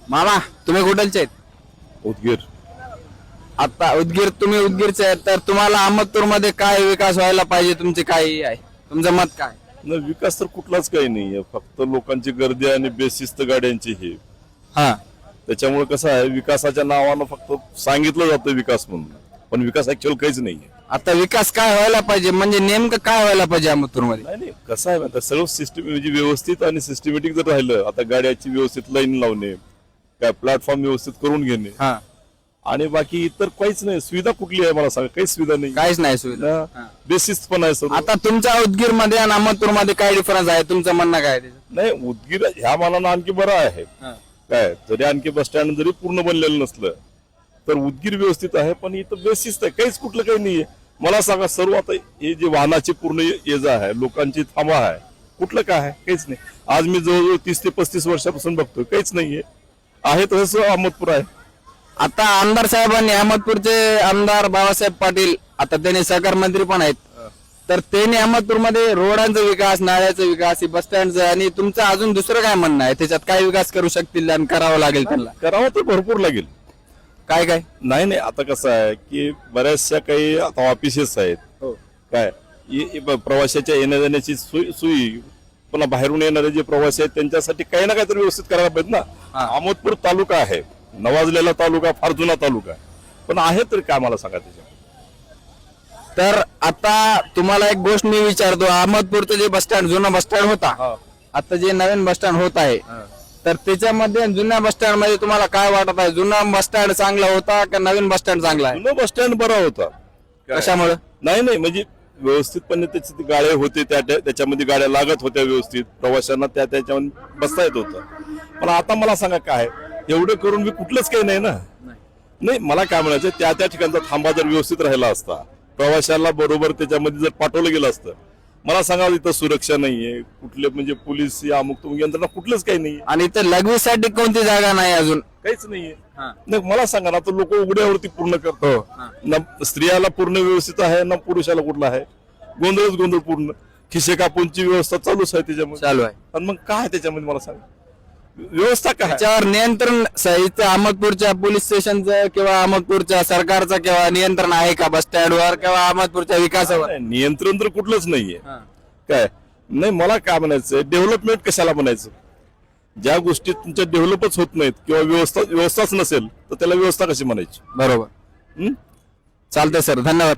मामा तुम्ही कुठलचे आहेत? उदगीर. आता उदगीर, तुम्ही उदगीरचे आहेत तर तुम्हाला अहमदपूर मध्ये काय विकास व्हायला पाहिजे, तुमचे काय आहे, तुमचं मत काय? नाही, विकास तर कुठलाच काही नाहीये, फक्त लोकांची गर्दी आणि बेशिस्त गाड्यांची ही. हा त्याच्यामुळे कसं आहे, विकासाच्या नावानं फक्त सांगितलं जातं विकास म्हणून, पण विकास ऍक्च्युअल काहीच नाहीये. आता विकास काय व्हायला पाहिजे, म्हणजे नेमकं काय व्हायला पाहिजे अहमदपूर मध्ये? नाही नाही, कसं आहे आता सगळं सिस्टम म्हणजे व्यवस्थित आणि सिस्टमॅटिक जर राहिलं, आता गाड्याची व्यवस्थित लाईन लावणे, काय प्लॅटफॉर्म व्यवस्थित करून घेणे, हा आणि बाकी इतर काहीच नाही. सुविधा कुठली आहे मला सांगा? काहीच सुविधा नाही. काहीच नाही सुविधा. बेसिस पण आहे सर. आता तुमच्या उदगीर मध्ये आणि अहमदपूर मध्ये काय डिफरन्स आहे, तुमचं म्हणणं काय आहे त्याचं? नाही, उदगीर ह्या मानानं आणखी बरं आहे. काय जरी आणखी बस स्टँड जरी पूर्ण बनलेलं नसलं तर उदगीर व्यवस्थित आहे, पण इथं बेसिस आहे, काहीच कुठलं काही नाहीये. मला सांगा, सर्व आता हे जे वाहनाची पूर्ण ये जा आहे, लोकांची थांबा आहे, कुठलं काय आहे? काहीच नाही. आज मी जवळजवळ 30 ते 35 वर्षापासून बघतोय, काहीच नाहीये. आहे तसं अहमदपूर आहे. आता आमदार साहेबांनी, अहमदपूरचे आमदार बाबासाहेब पाटील, आता त्यांनी सहकार मंत्री पण आहेत, तर त्यांनी अहमदपूर मध्ये रोडांचा विकास, नाल्याचा विकास, बस स्टँडचा, आणि तुमचं अजून दुसरं काय म्हणणं आहे, त्याच्यात काय विकास करू शकतील आणि करावं लागेल त्यांना? करावं तर भरपूर लागेल. काय काय? नाही नाही, आता कसं आहे की बऱ्याचशा काही आता ऑफिसेस आहेत, काय प्रवाशाच्या येण्या जाण्याची सोयी, पुन्हा बाहेरून येणारे जे प्रवासी आहेत त्यांच्यासाठी काही ना काहीतरी व्यवस्थित करायला पाहिजे ना. अहमदपूर तालुका आहे, नवाजलेला तालुका, फार जुना तालुका, पण आहे तर काय मला सांगा त्याच्या? तर आता तुम्हाला एक गोष्ट मी विचारतो, अहमदपूरचं जे बस स्टँड, जुना बस स्टँड होता, आता जे नवीन बस स्टँड होत आहे, तर त्याच्यामध्ये जुन्या बस स्टँड मध्ये तुम्हाला काय वाटत आहे? जुना बस स्टँड चांगला होता का नवीन बस स्टँड चांगला आहे? जुना बस स्टँड बरा होता. कशामुळे? नाही नाही, म्हणजे व्यवस्थितपणे त्याची गाड्या होते, त्याच्यामध्ये गाड्या लागत होत्या व्यवस्थित, प्रवाशांना त्याच्यामध्ये बसता येत होतं. पण आता मला सांगा, काय एवढं करून मी कुठलंच काही नाही ना. नाही, मला काय म्हणायचं, त्या ठिकाणचा थांबा जर व्यवस्थित राहिला असता, प्रवाशाला बरोबर त्याच्यामध्ये जर पाठवलं गेलं असतं, मला सांगा इथं सुरक्षा नाहीये, कुठले म्हणजे पोलीस या अमुक यंत्रणा कुठलंच काही नाहीये, आणि इथं लघवीसाठी कोणती जागा नाही अजून? काहीच नाहीये. नाही, मला सांगा ना, तर लोक उघड्यावरती पूर्ण करतो ना. स्त्रियाला पूर्ण व्यवस्थित आहे ना, पुरुषाला कुठला आहे? गोंधळच गोंधळ पूर्ण. खिसे कापूनची व्यवस्था चालूच आहे त्याच्यामध्ये, चालू आहे. आणि मग काय त्याच्यामध्ये मला सांगा व्यवस्था काय? त्याच्यावर नियंत्रण इथं अहमदपूरच्या पोलीस स्टेशनचं किंवा अहमदपूरच्या सरकारचं किंवा नियंत्रण आहे का बस स्टँडवर किंवा अहमदपूरच्या विकासावर? नियंत्रण तर कुठलंच नाहीये. काय नाही, मला काय म्हणायचं, डेव्हलपमेंट कशाला म्हणायचं? ज्या गोष्टी तुमच्या डेव्हलपच होत नाहीत किंवा व्यवस्थाच नसेल तर त्याला व्यवस्था कशी म्हणायची? बरोबर. चालतंय सर, धन्यवाद.